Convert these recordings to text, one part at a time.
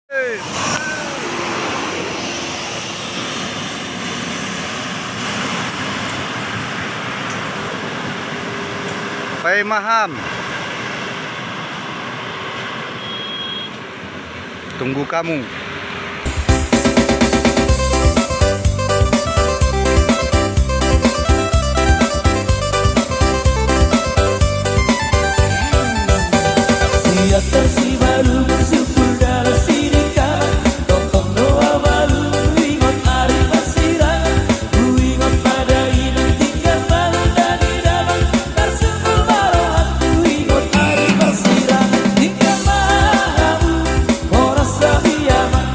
Pai Maham, tunggu kamu. Siap versi baru bersyukur dalam sini kalah Totong doa baru ingat hari pasiran Ku ingat pada ini tinggal malu dan idaman Tersembul barohan ku ingat hari pasiran Tinggal mahamu orang sabiyaman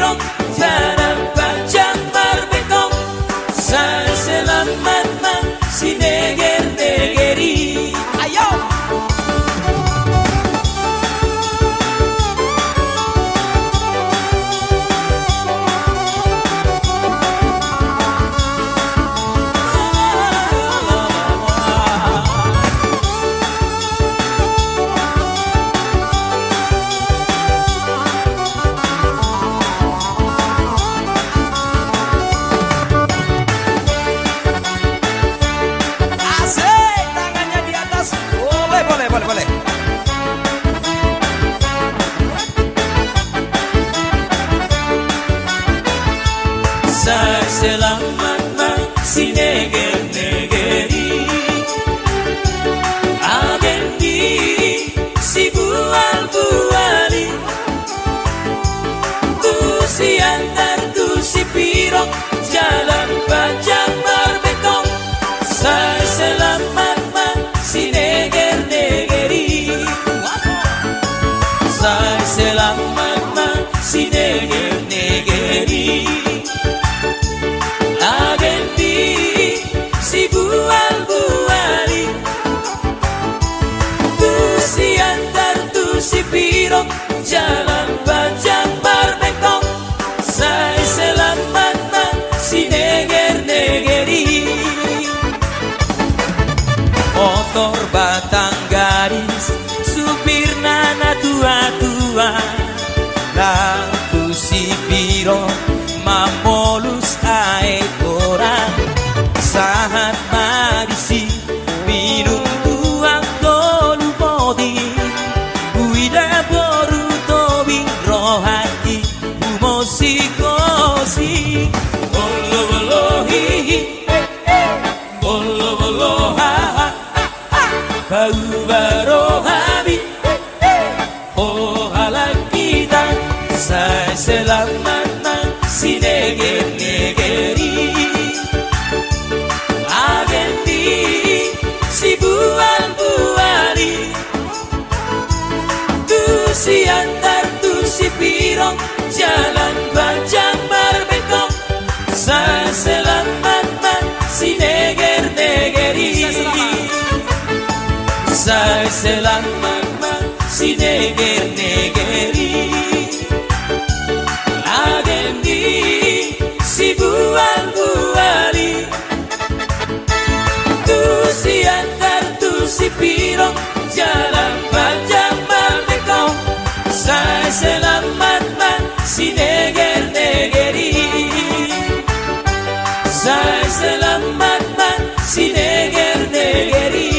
pirong jalan panjang berbekong. Saya selamat mang si neger-negeri. Ayo. Boleh. Saya selamat mang si neger-negeri. Agen di si bual-buali, tu si antar tu si pirong jalan panjang berbekong. Saya selamat mang si neger-negeri. Saya selamat mang si neger-negeri. Agen di si bual-buali, tu si antar tu si pirong jalan panjang berbekong. Saya selamat mang si neger-negeri. Motor batang garis, supir nana tua-tua, lampu si piro mamolus ae orang. Saat marisi minum tuang tolu podi, uida boru tobing rohati umosikosi. Bolo bolo hihi, bolo bolo ha ha. Bau barohami, oh halak kita. Saya selamat mang si neger-negeri. Agen di si bual-buali, tu si antar tu si pirong jalan panjang berbekong. Saya selamat mang si neger-negeri. Saya selamat mang si neger-negeri. Agen di si bual-buali, tu si antar tu si pirong jalan panjang berbekong. Saya selamat mang si neger-negeri. Saya selamat mang si neger-negeri.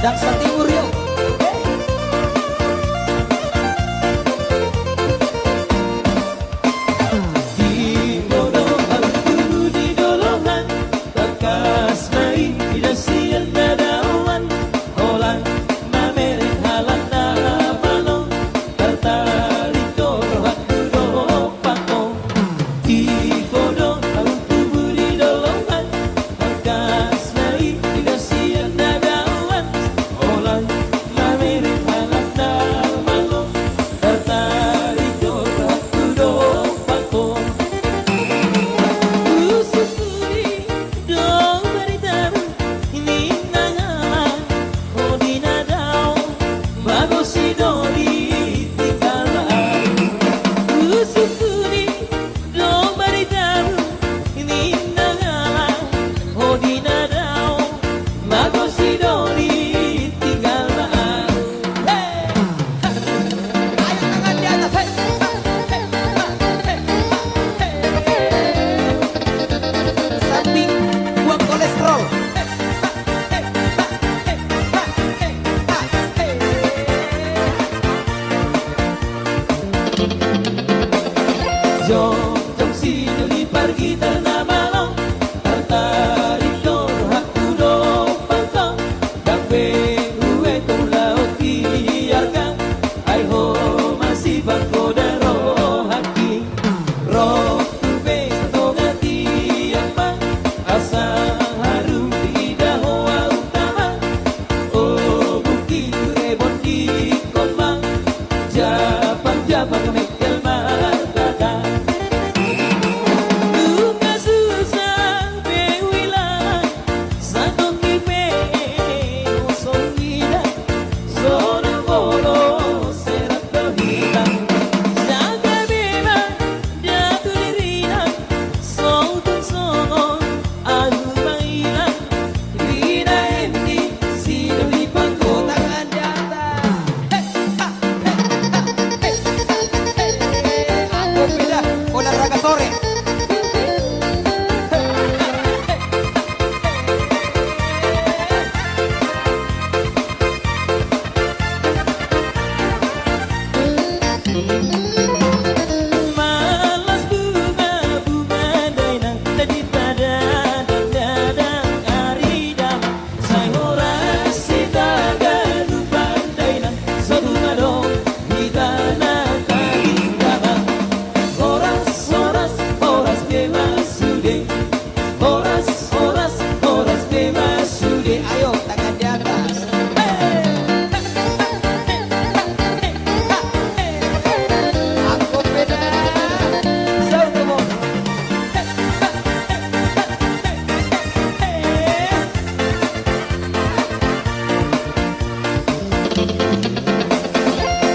Daksa Timur yuk. Di bodong aku di dolongan, bekas main tidak sian dadawan, holang mameret halan balong, tertarik doro aku dopako. Di bodong aku di dolongan, bekas main tidak sian dadawan, holang mameret halan balong, tertarik doro aku dopako. Usupuri dong beritamu ini nangala odina dao bagosi dori tinggalan. Usupuri dong beritamu ini nangala odina dao bagosi dori tinggalan. Hey, ayo tangan di atas. Hey, samping buang kolesterol. Jom sini di pergi tanah balong, tertarik doro aku dopako. Dampe gue tu laut biarkan, ai ho masih bangko daro haki. Roh gue tongati apa, asa harum tidak hoa utama. Oh bukti rebon di komang, Japang mekel markata. Duka susah bewilang, satu kipe kosong gila, zona bolo serat berhilang. Jaga bebas jatuh dirilang, sautung songon aku mailang. Rina endi sido di pangko tangan di atas. Aku pindah olahraga sore. Malas bunga dainang tadi tada dadang ari damang, say oras sitaga lupa dainang sabunga dong hidana karing damang. Horas bebas sude, horas bebas sude. Ayo tangan di atas. Aku beda sautumo.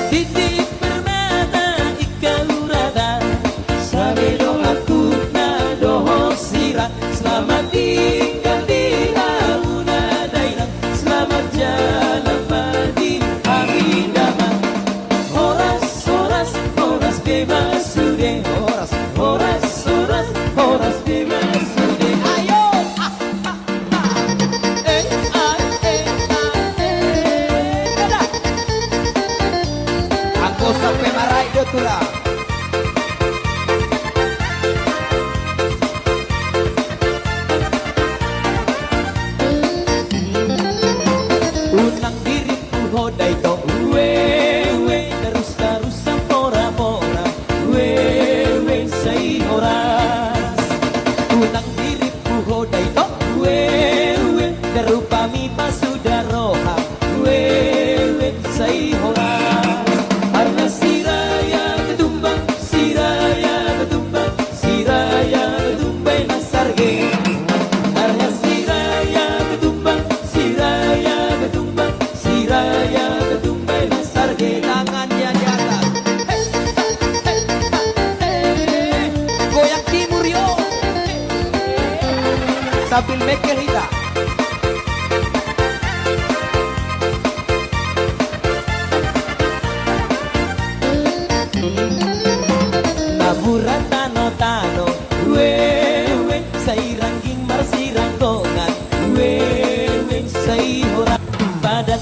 Titik permata ikau rada, sabedo aku nadoh sirah. Selamat tinggal di aluna dainang, selamat jalan di hari damang. Horas bebas sude, horas bebas sude. Ayo, dadah. Aku sampai marai dotulah. Unang diriku hodai to we terus pora we say horas. Unang diriku hodai to we terupami pasudah roha we say horas. Karena siraya ketumbang nasarge. Karena siraya ketumbang nasarge. Tangannya di atas. Goyak timur yo. Sambil mekel hita. Naburan tano we say rangging marsirang dongan we say horak padat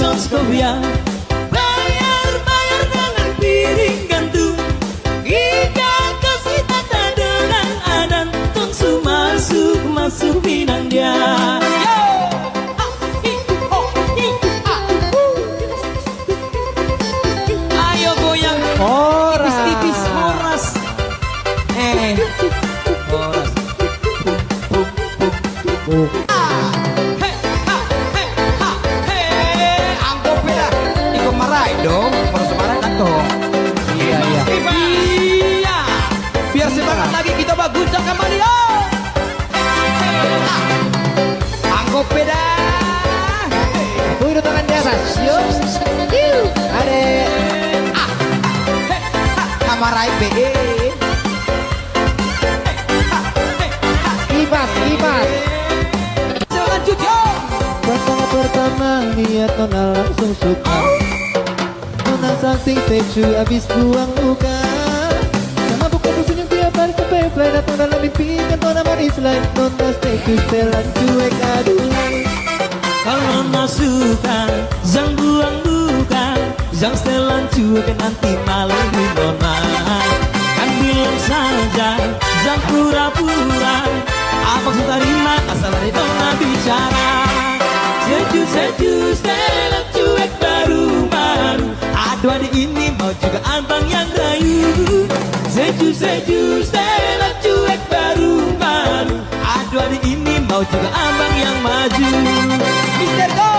sos kopiah. Bayar dengan piring gantung. Jika kasih tata dengan adan, tungsu masuk pinang dia. Ayo goyang, tipis-tipis horas. Horas. Angkop beda. Iko marahin dong. Kalau semarahin atau. Iya. Iya. Biar semangat lagi kita baguncang kembali. Angkop beda. Udah tangan di atas. Yuk. Ade. Kamarai be. Ibas. Lanjut yo. Pertama lihat Nona langsung suka. Nona something secu abis buang luka. Sama buka senyum tiap hari sampai play datang dalam mimpi kan Nona manis lain. Nona secu setelan cuek aduhan. Kalau Nona suka, jangan buang luka. Jangan setelan cuek nanti malu di Nona. Kan bilang saja, jangan pura-pura. Apa maksud terima asal dari Nona bicara. Seju setelan cuek baru-baru. Aduh adik ini mau juga abang yang rayu. Seju setelan cuek baru-baru. Aduh adik ini mau juga abang yang maju. Mister Go.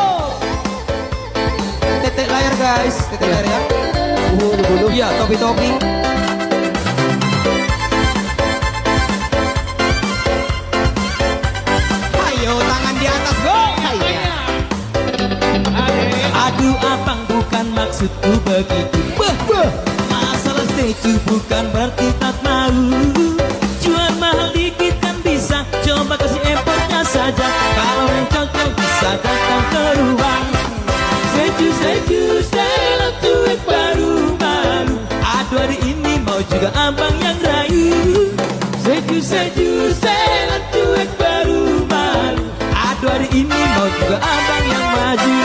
Tetek layar guys. Tetek layar ya. Bulu. Iya topi. Ayo tangan di atas go. Aduh abang bukan maksudku begitu. Masalah setuju bukan berarti tak mau. Jual mahal dikit kan bisa. Coba kasih effortnya saja. Kalau yang cocok bisa datang ke ruang. Seju setelan cuek baru-baru. Aduh hari ini mau juga abang yang rayu. Seju setelan cuek baru-baru. Aduh hari ini mau juga abang yang maju.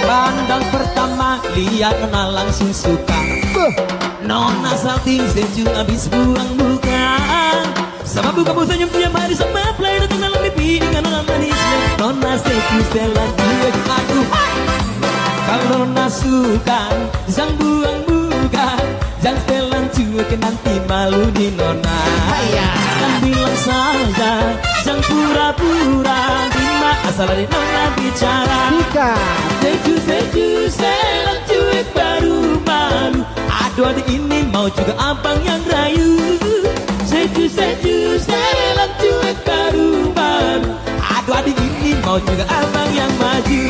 Pandang pertama lihat Nona langsung suka. Nona salting seju abis buang buka. Sama buka senyum tiap hari sama play datang dalam mimpi dengan Nona manisnya. Nona seju setelan cuek aduh. Kalau Nona suka jangan buang buka. Jangan setelan cuek nanti malu di Nona. Kan bilang saja jangan pura-pura. Terima asal dari Nona bicara. Seju setelan cuek baru-baru. Aduh adik ini mau juga abang yang rayu. Seju setelan cuek baru-baru. Aduh adik ini mau juga abang yang maju.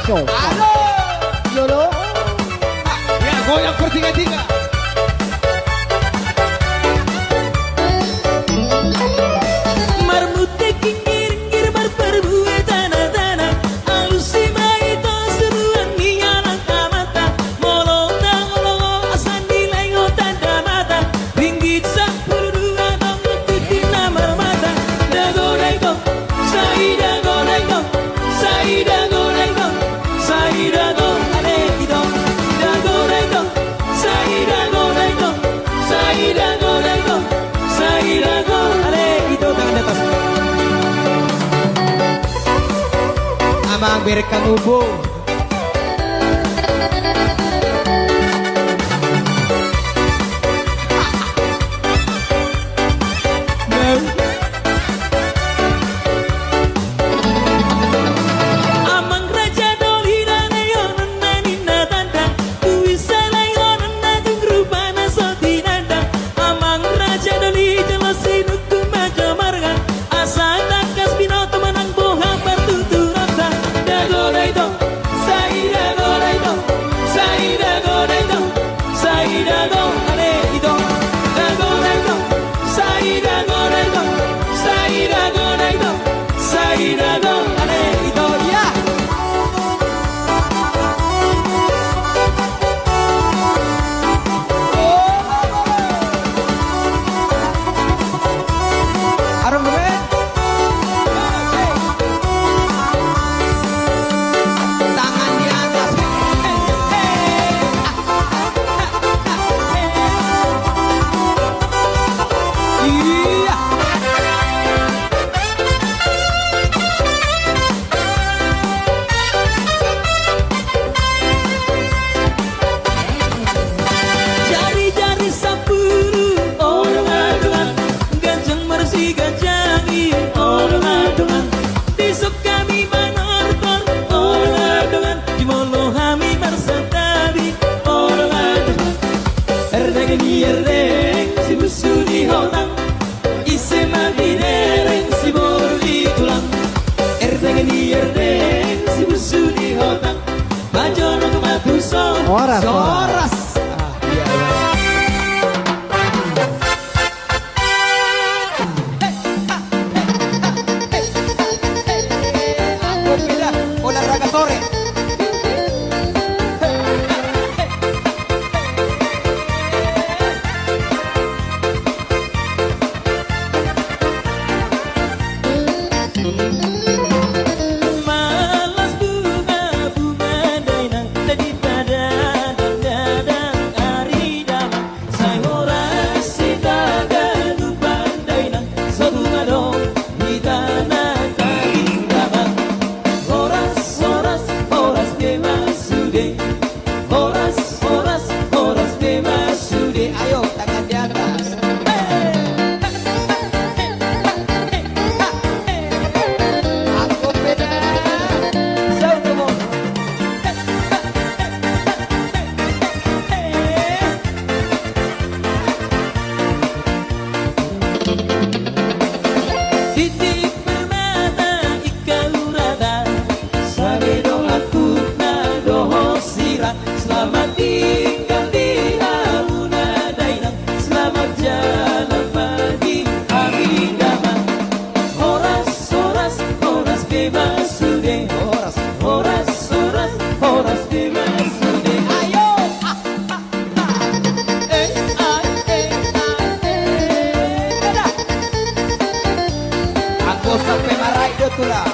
Halo. Yolo. Ya goyang bertiga-tiga. Marmute kinggir-kinggir berperbuat tanah-tanah. Alusi maito seruan nialang mata. Molong-molong asan dilengo tanda mata. Ringgit sapur dua dong ngetutin nama mata. Dago-dago, sai-dago-dago, sai-dago-dago, sai-dago, ale-dago, dago-dago, sai-dago-dago, sai-dago-dago, sai-dago, ale-dago. Tangan di atas. Amang berekam ubo. bos sampai marai deh tuh lah.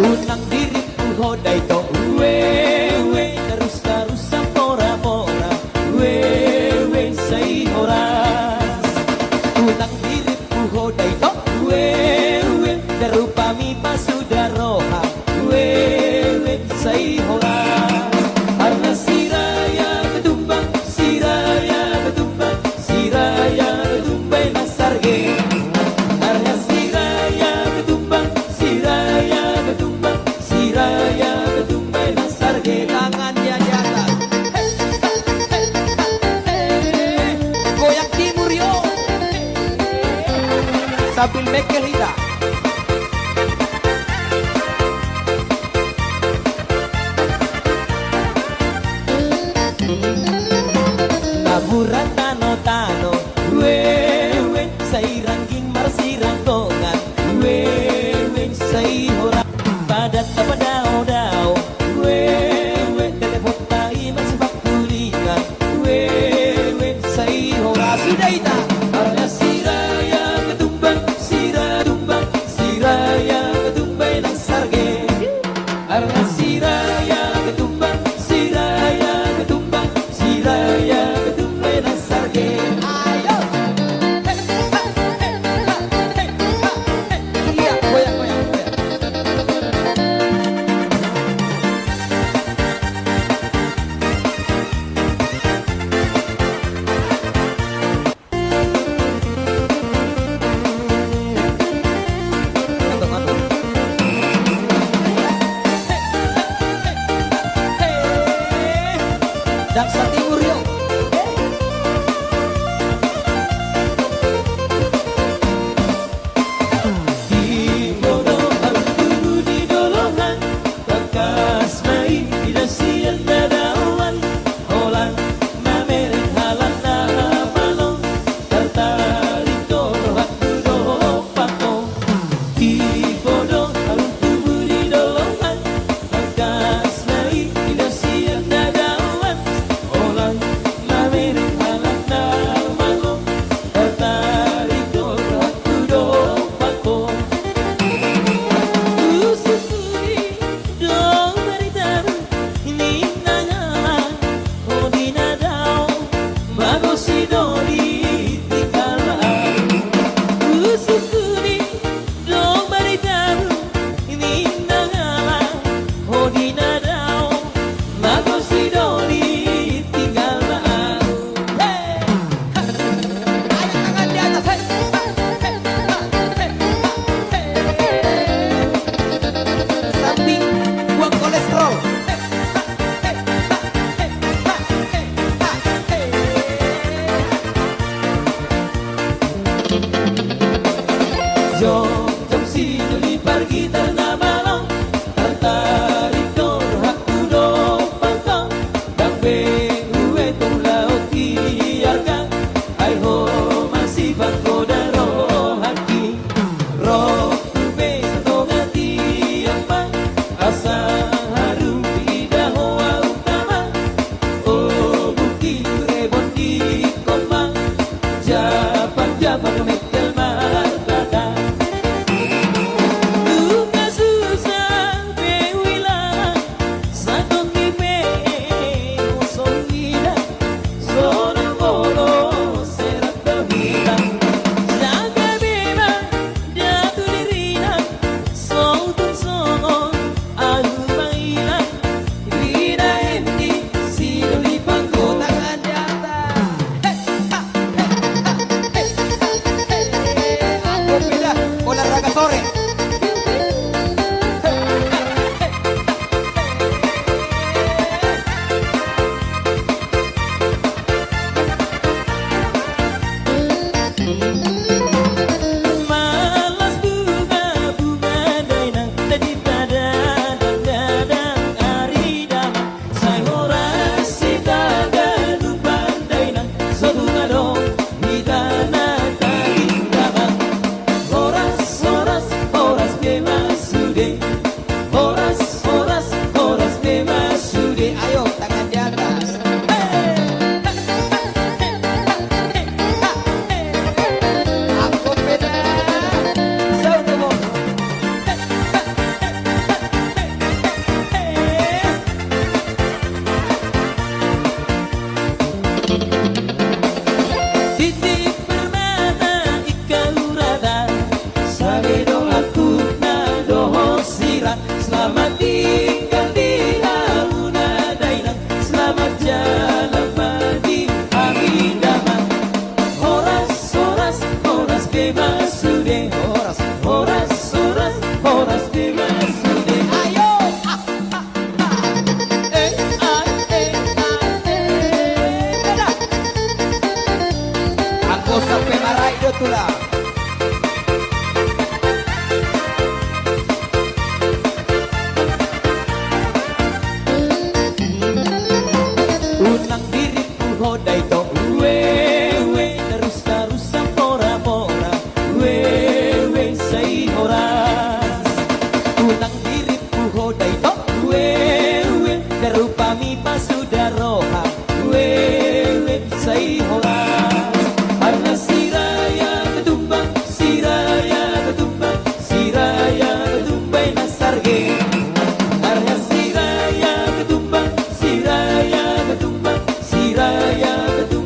Unang diriku hodai to we terus pora pora we say horas. Unang diriku hodai to we darupami pasudaroha we say horas. Karena siraya ketumbang siraya ketumbang siraya ketumbang nasarge. Karena siraya ketumbang siraya ketumbang siraya ketumbang nasarge. Tangannya di atas. Goyang timur yo. Sambil mekel lidah. Taburan tano we say rangging marsirang tongan we say hora padat apa dao we telepon tai masih bakulikan we say hora sudah ita karena siraya ketumbang siraya ketumbang nang sarge karena siraya ketumbang siraya ketumbang siraya ketumbang nang sarge. Iya, goyang goyang goyang. Daksa Timur yo. Di bodoh aku di dolongan bekas main tidak siang dadawan holan namerin halan namalong tertarik dolo aku dopako. Di bodoh aku di dolongan bekas main tidak siang dadawan holan tulah. Unang diriku hodai to we terus pora pora we say horas. Unang diriku hodai to we darupami pasudaroha we say horas. Ana siraya ketumbang siraya ketumbang siraya ketumbay nasarge. Arya siraya ketumbang siraya ketumbang siraya ketumbang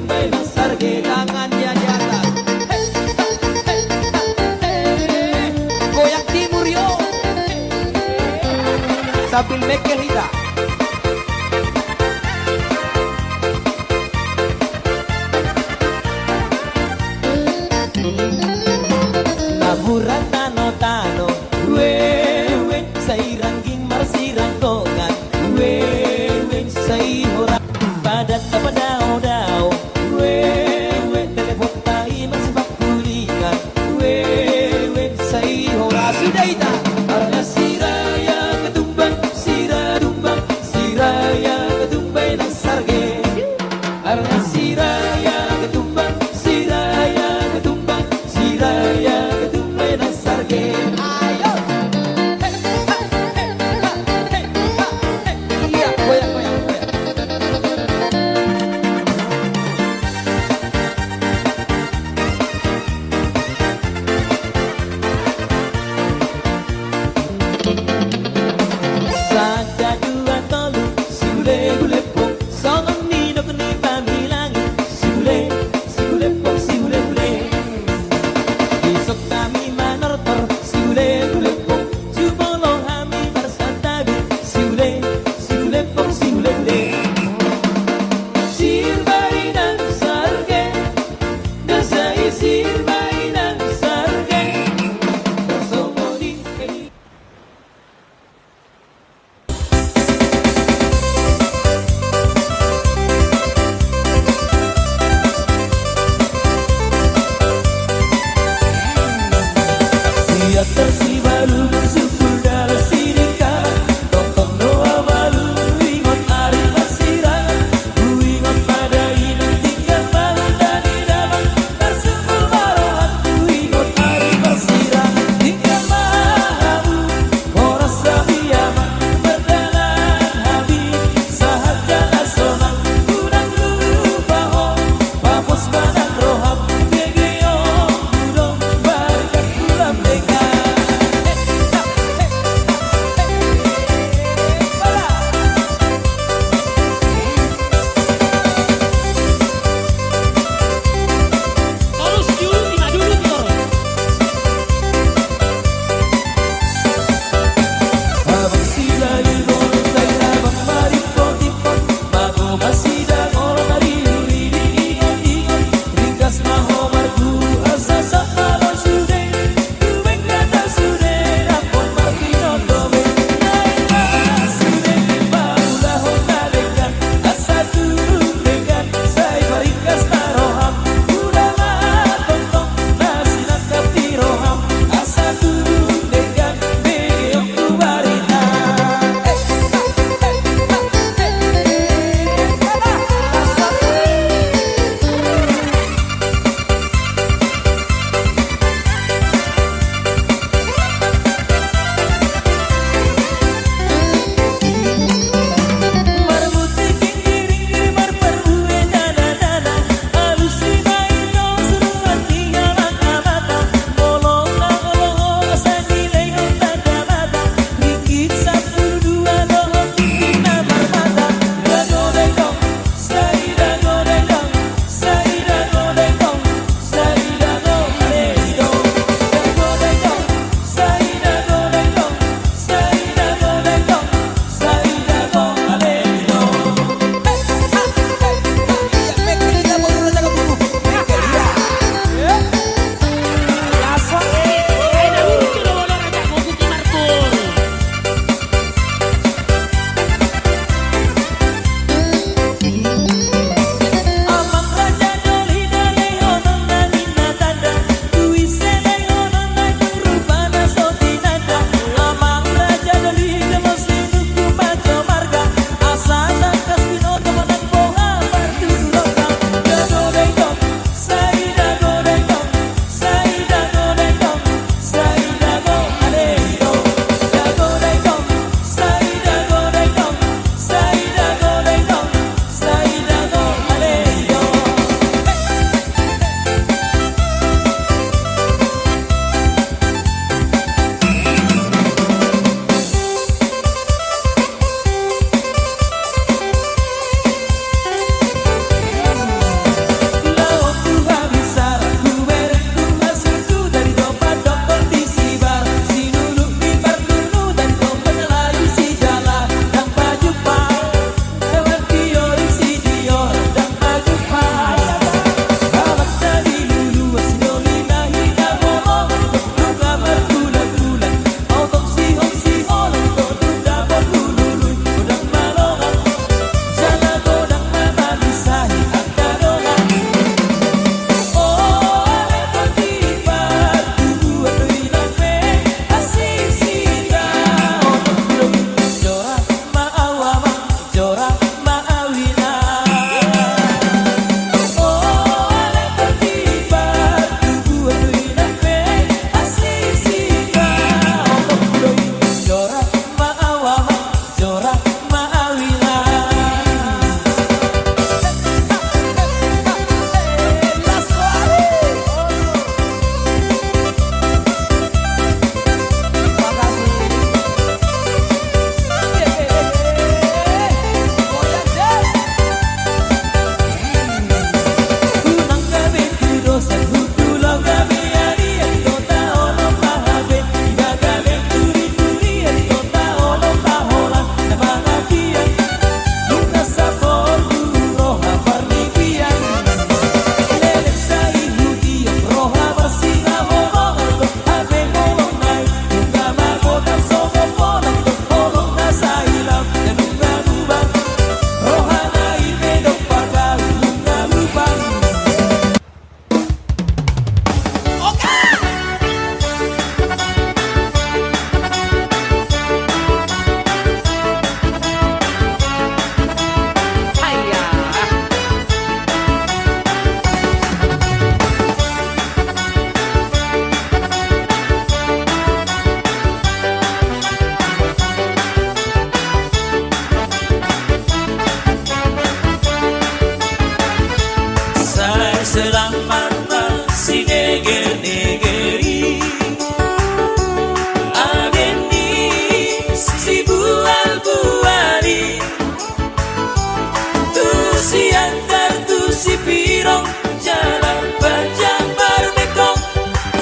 si antar tu si pirong jalan panjang berbekong.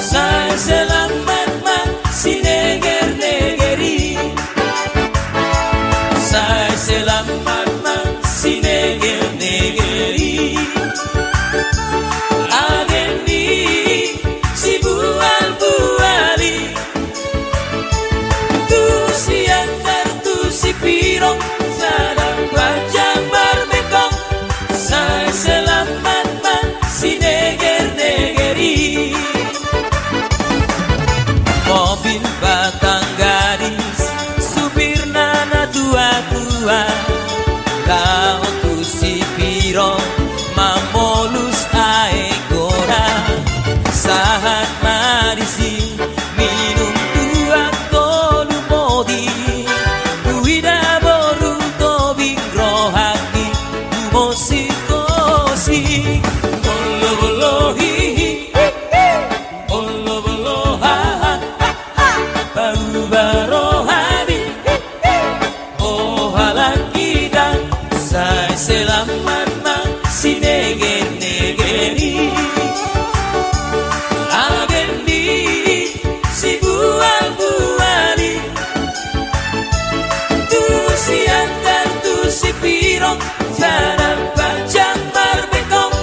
Saya selamat man si neger-negeri. Saya selamat man si neger-negeri. Agendi si bual-buali. Tu si antar tu si pirong jalan panjang berbekong. Saya selamat man si neger-negeri. Mobil batang gadis, supir nana tua-tua. Kau tu si pirong, mamolus ae gora. Sahat marisi, minum tua tolu modi. Uida boru tobing rohaki, umosikosi. Bolo-bolo hihi, bolo-bolo ha-ha. Baru-baru hari, oh halaki dan saya selamat man si neger-negeri. Agendi si bual-buali. Tu si antar tu si pirong jalan panjang berbekong.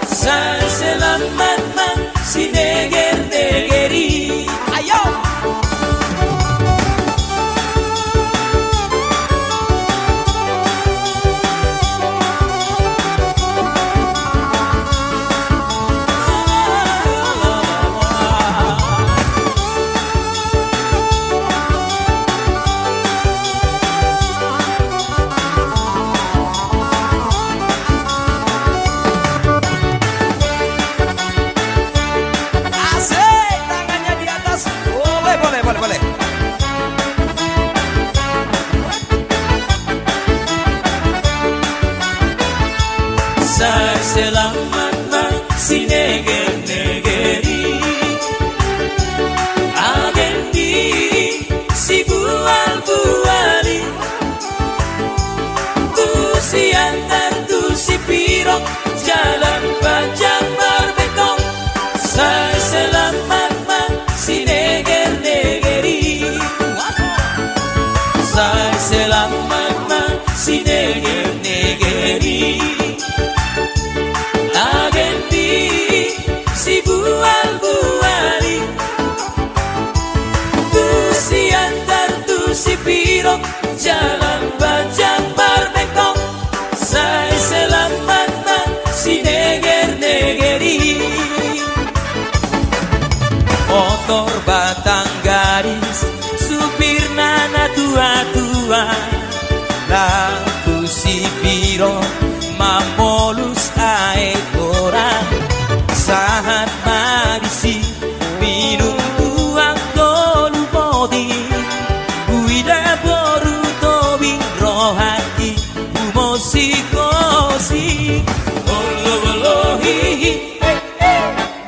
Saya selamat man si neger-negeri. Ayo! Asik, tangannya di atas. Boleh, boleh, boleh, boleh. Saya selamat man si neger-negeri. Agendi si bual-buali. Tu si antar tu si pirong jalan panjang berbekong. Saya selamat man si neger-negeri. Saya selamat man si neger-negeri. Agendi si bual-buali. Tu si antar tu si pirong jalan panjang berbekong. Saya selamat man si neger-negeri. Motor batang gadis, supir nana tua-tua. Lalu si pirong, mamolus ae orang. Sahat marisi, minum tuang tolu modi. Uida boru tobing rohati, umosikosi. Bolo-bolo hihi,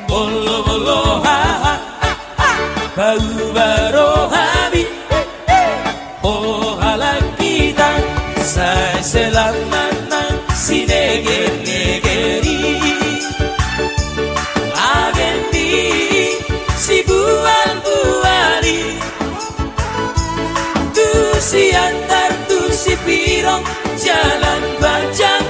bolo-bolo ha-ha. Baru-baru hari, oh halaki dan saya selamat man si neger-negeri. Agendi si bual-buali. Tu si antar tu si pirong jalan panjang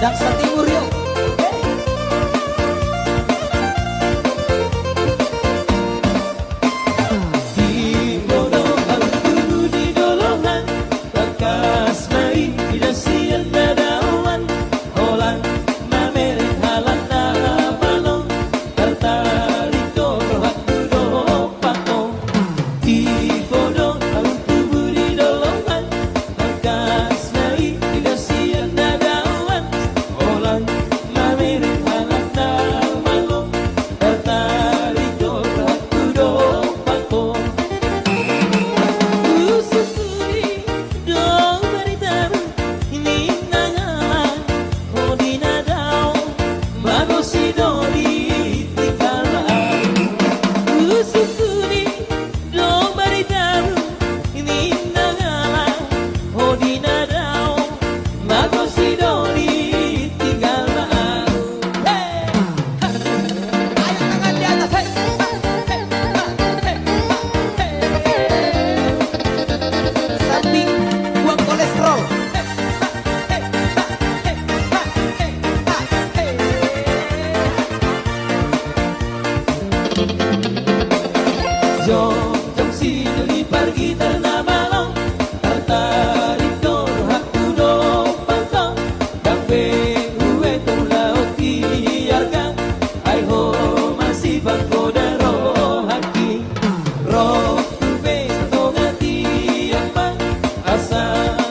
Daksa Timur yuk. Di bodong aku di dolongan, bekas main tidak sian dadawan, holang mamere halang balong, tertarik doro aku dopako. Di bodong aku di dolongan, bekas main tidak sian dadawan, holang mamere halang balong, tertarik doro aku dopako. Usukuri dong baritamu ini nangala hodina dao magosi dori tinggalan. Usukuri dong baritamu ini nangala hodina dao magosi dori tinggalan. Hey! Ayo tangan di atas. Hey. Samping buang kolesterol. Jom sini di pergi tanah balong, tertarik dor aku dopang dan uwe tu laut biarkan, ai ho masih bangkoda roh haki, roh uwe tongati apa asa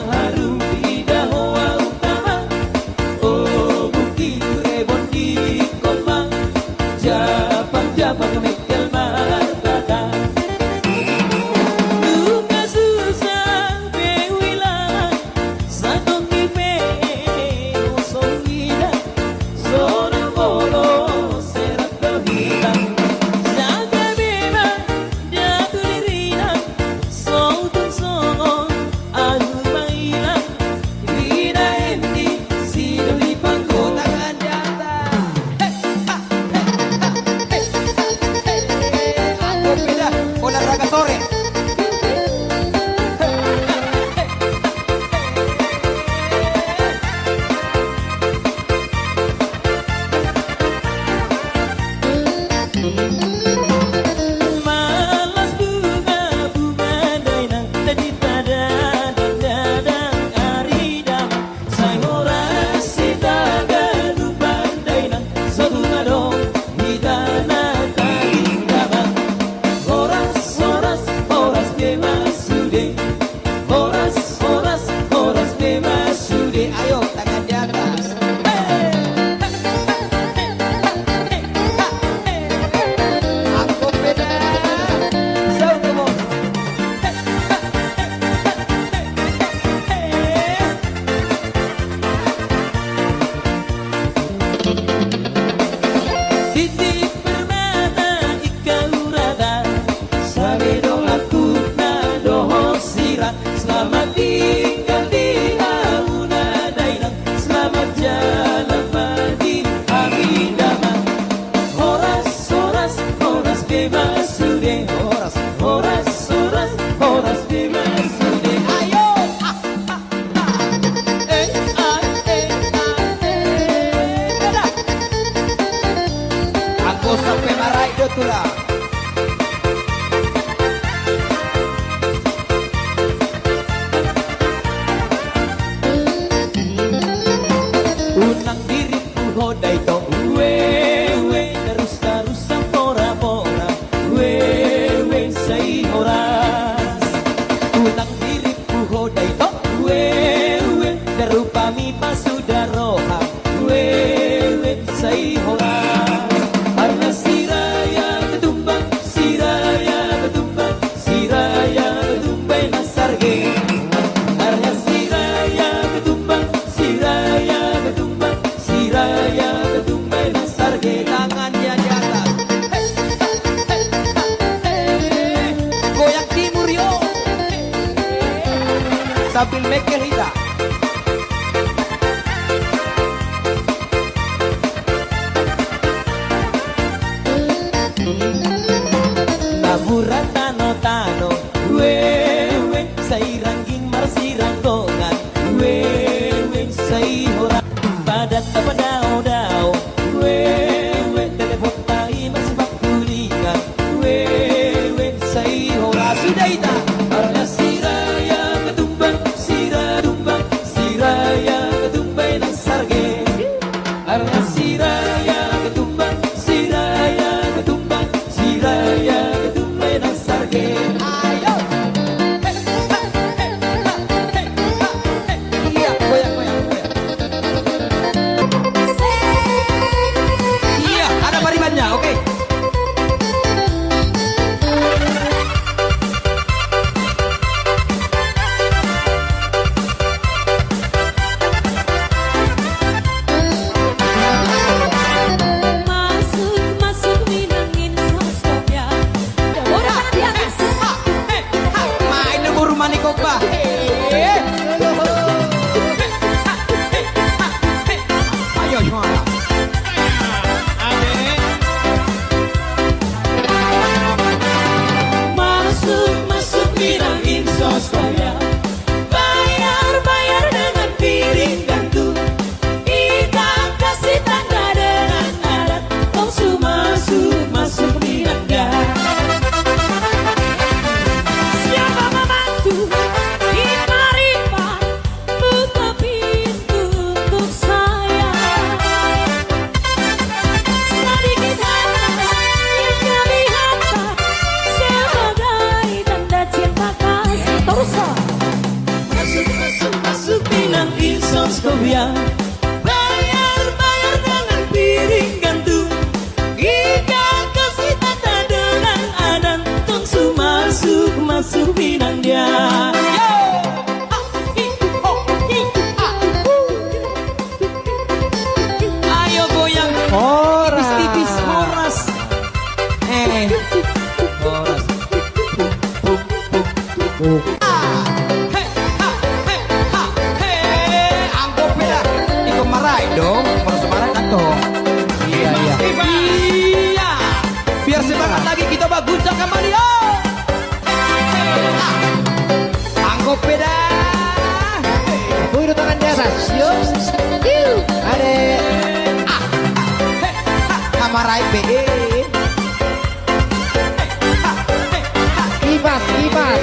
harum tidak hoa utama, oh bukti rebon di komang, Japang mekel markata. Luka susah bewilang, satu kipe kosong hilang, zona polo serat kehilang, jaga bebas jatuh dirilang, sautun songong anu mailang, rina endi sido di pangko Tangan di atas. Aku beda olahraga sore. malas bunga dainang tadi tada dadang ari dama sai horas sita gadupan dainang satu ngadong hidana tadi dama horas bebas sude horas bebas sude. Ayo tangan di atas. Aku beda. Jauh ke bawah. Titik permata ikau rada sabedo aku nadoh sirah. Selamat tinggal di auna dainang, selamat jalan madi amidama. Horas bebas sude, horas bebas sude. Ayo. Beda. Aku sampai marah itu tuh lah. Unang diriku hodai to uwe terus pora uwe say horas. Unang diriku hodai to uwe terupami pasudaroha uwe say horas. Karena siraya ketumbang nasarge. Karena siraya ketumbang nasarge. Tangannya di atas. Goyang timur yuk. Sambil mekel hita. Naburan tano say rangging marsiranggongan say horas pada hangat apa dao-dao. Wewe telepon tahi masih bak kuningan. Wewe say hora sudah ita. Arna siraya ketumbang, siradumbang, siraya ketumbay ng sarge. Arna siraya ketumbang, siraya ketumbang, siraya ketumbay ng sarge. Ayo. Iya, goyang, goyang, goyang. Iya, ada paribannya, oke. Masuk minangin sosoknya. Udah tangan di atas. Main nunggu rumah nih kok bah. Ayo juara. Masuk bilangin sosoknya. Bayar dengan piring gantung. Kita kasih tanda dengan alat. Langsung masuk bilangnya. Siapa membantu di Pariban, buka pintu untuk saya. Sedikit harta yang kami hantar sebagai tanda cinta kasih. Teruslah. Masuk bilangin sosoknya. Bayar dengan piring gantung. Kita kasih tanda dengan adat. Langsung masuk bilangnya. Ayo goyang. Horas. Tipis horas. Horas. Angkop beda. Ikut marahin dong. Harus marahin kan toh. Iya iya. Iya. Biar semangat lagi kita baguncang kembali. Angkop beda. Udah tangan di atas. Yuk. Ade. Kamarai be. Ibas, ibas.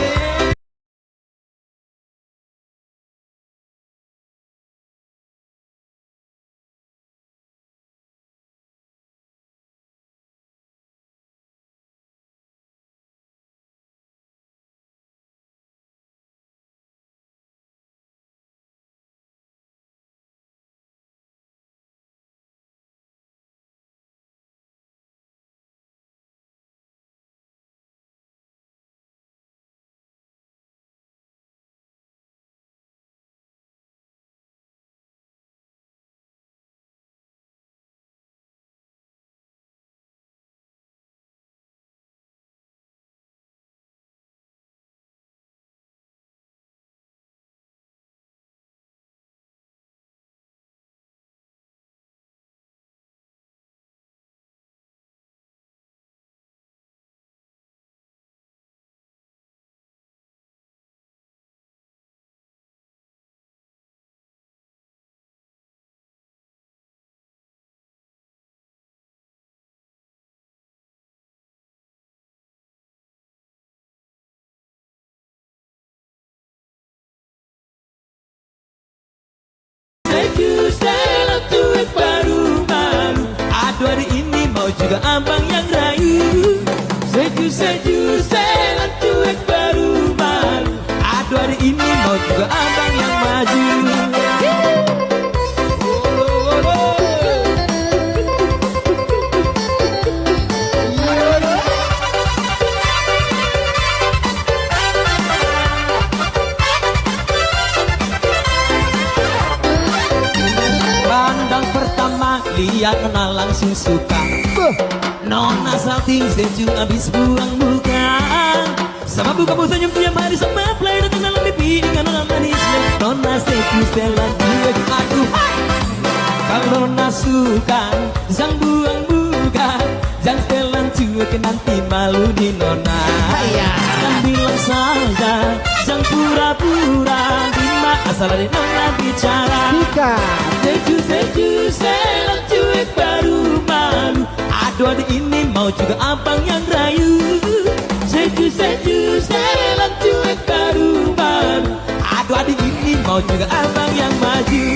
Dalam duet baru-baru. Aduh hari ini mau juga abang yang rayu. Seju dalam duet baru-baru. Aduh hari ini mau juga abang yang maju. Pandang pertama lihat kenal langsung suka. Nona salting seju abis buang muka. Sama buka bu senyum tiap hari sama play datang dalam mimpi dengan nona manisnya. Nona seju setelan duet aduh. Kalau nona suka jangan buang buka. Jangan setelan cuek nanti malu di nona. Kan bilang saja jangan pura-pura. Di asal ada nona bicara. Seju selang cuek baru malu. Aduh adik ini mau juga abang yang rayu. Seju selang cuek baru malu. Aduh adik ini mau juga abang yang maju.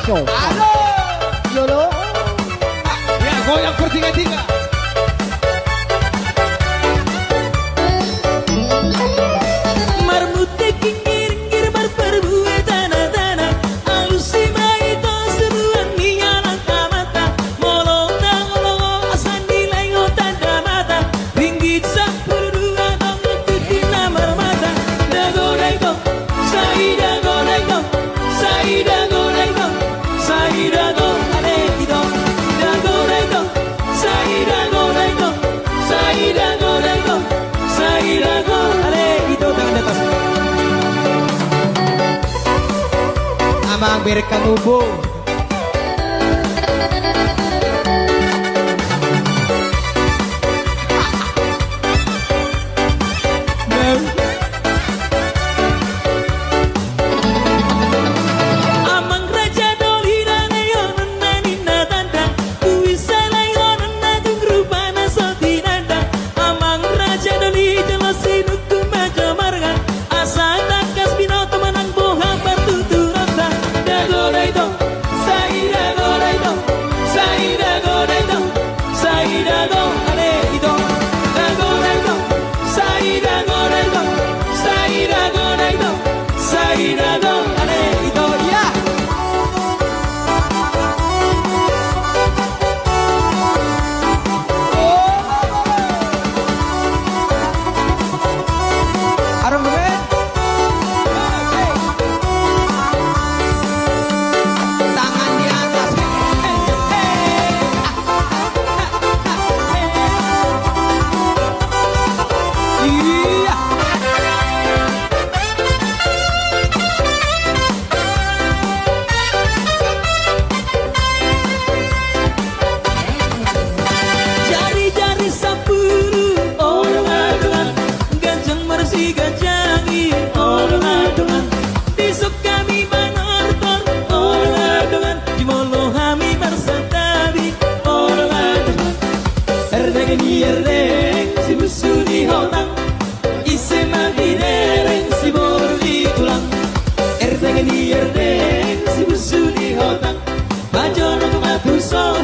Halo. Yolo. Ya, goyang bertiga-tiga. Marmute kingir-kingir berperbuat tanah-tanah. Alusi maito sebuah nialang kamata. Molong-molong asan dilengo tanda mata. Ringgit 10 dong ikuti namar mata. Dago-dago, dago-dago, dago-dago. Sairago, alegro, dago, sairago, sairago, alegro. Tangan di atas. Amang berkang ubo.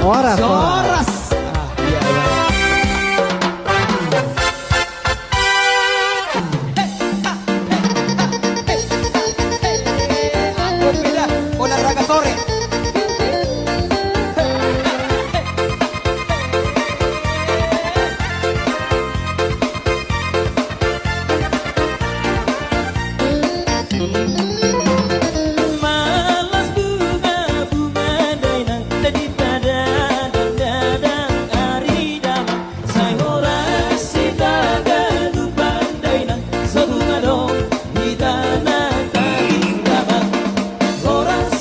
Horas, Soras. Berbeda olahraga sore. Malas bunga-bunga dainang tadi pada dadang ari dalam saya horas sita galupan dainang sebunga dong di tanah tadi dalam horas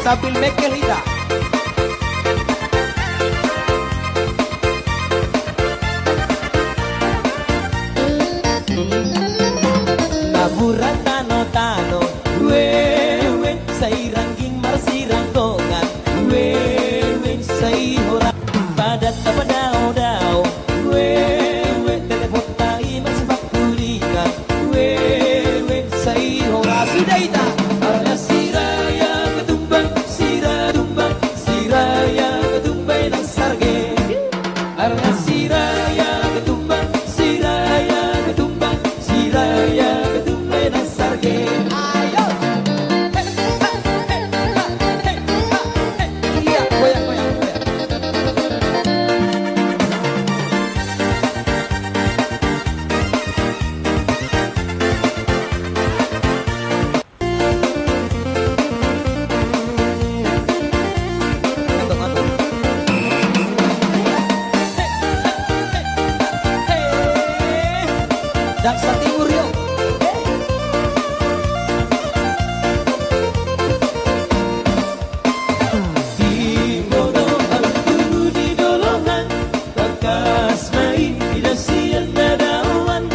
sambil mekel hita. Naburan tano-tano wewe say rangging marsirang kongan wewe say hora padat apa dao-dao wewe telepon tahi masbak kulingan wewe say hora sudah ita arya siraya ketumbang siradumbang siraya ketumbay ng sarge arya siraya ketumbang siraya ketumbang siraya ketumbay ng sarge. Ayo iya goyang-goyang Daksa Timur yuk. Di bodong aku di dolongan bekas main tidak siang dadawan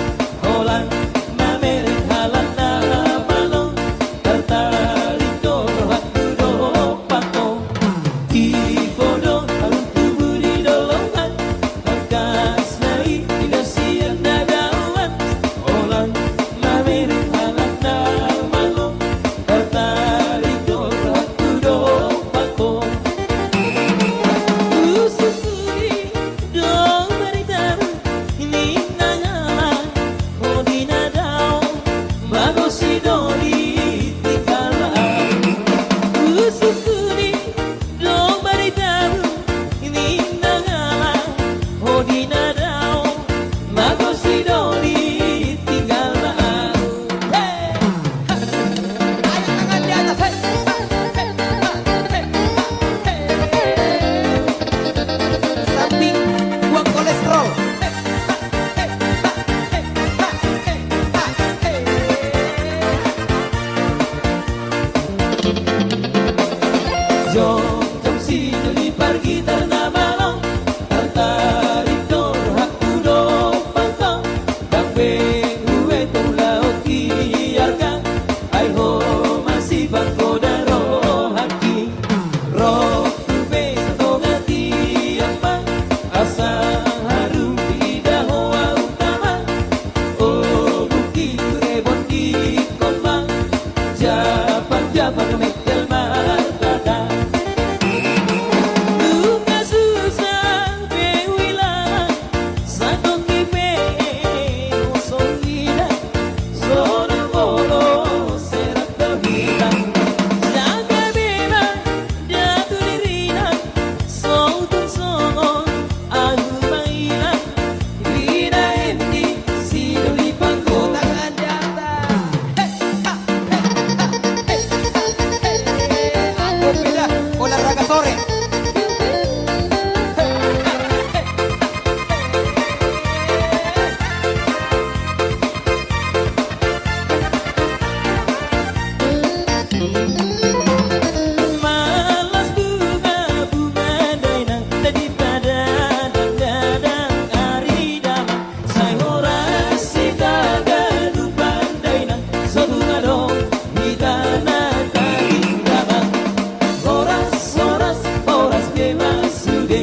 holang mamerin halan malong tertarik doro aku dopako di bodong aku di dolongan bekas main tidak siang dadawan holang mamerin halan malong tertarik doro aku dopako usukuri dong baritar ini nangala kodina daw bago si Doli tinggalan usukuri dong baritar ini nangala kodina daw bago si Doli tinggalan. Hey! Ayo tangan di atas, hey! Samping buang kolesterol. Jom si Doli pergi terna malong tertarik dor aku dopang dan uwe tong laut kiarkan ai ho masih bangko daro haki roh tube setongati apa asa harum tidak hoa utama oh bukti rebon di kombang japan mekel martada Duka susah bewilang Sakot kipe Osongida Sono bolo Serat kabitang Jaga beba Jatuh dirina Sautun songon Aku mainan Rina endi Sidoli pangko tangan di atas. Aku beda olahraga sore. Malas bunga dainang daripada dadang ari damang say horas sitaga dupan dainang sa bunga dong hitana taging damang horas bebas sude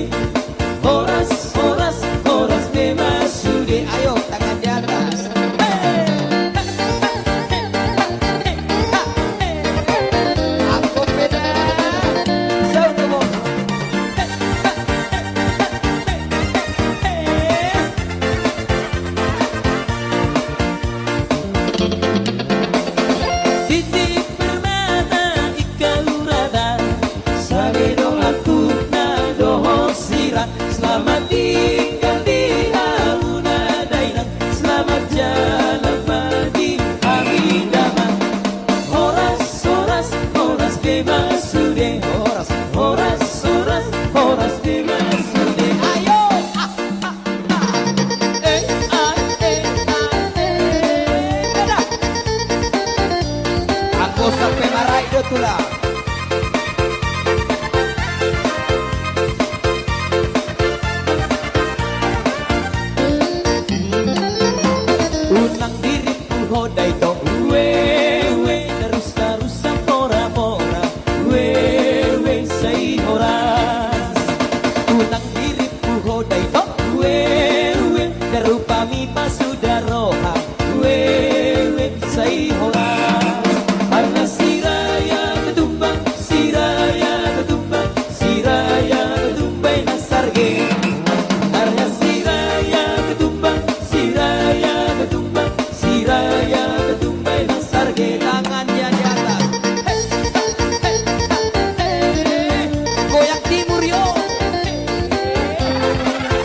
horas bebas sude. Ayo tangan di atas. Aku beda. Sauto mo Titip permata ikaw rada Sabi dong aku na doho sira Selamat tinggal di hauna dainang Selamat jalan pagi hari damang Horas bebas sude Horas bebas sude. Ayo Aku sampai marah itu lah.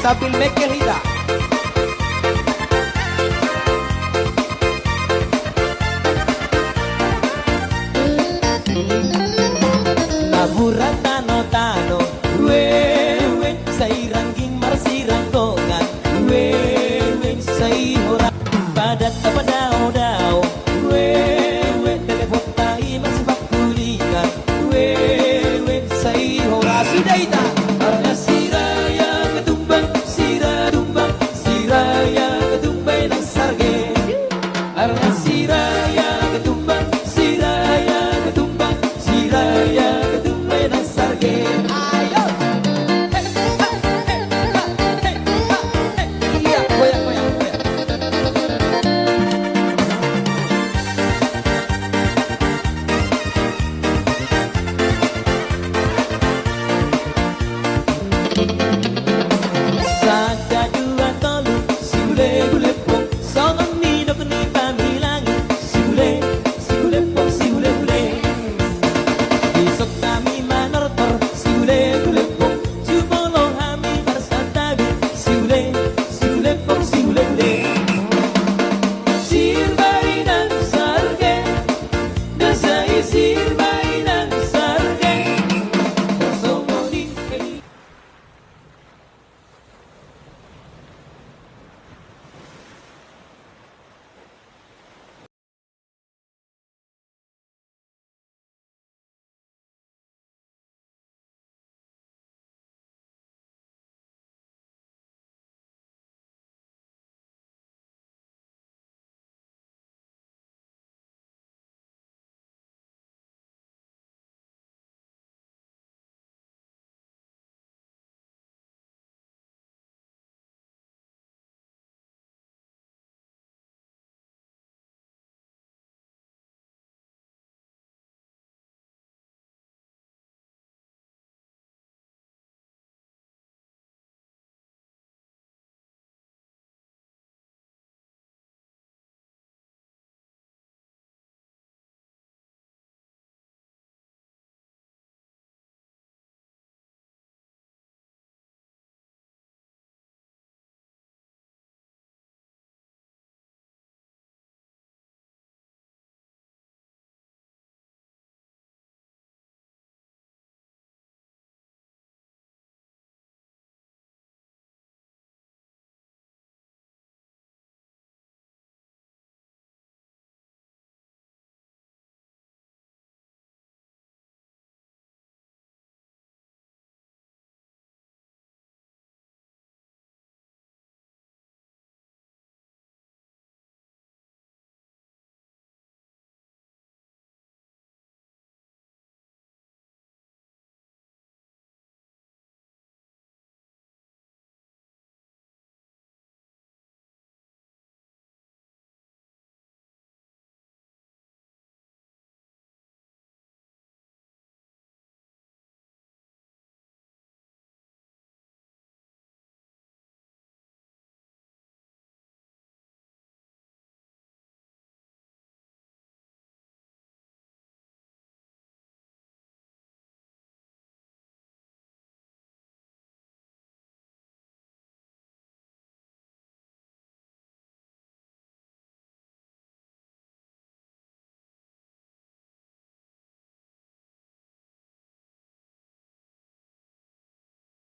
sambil make kita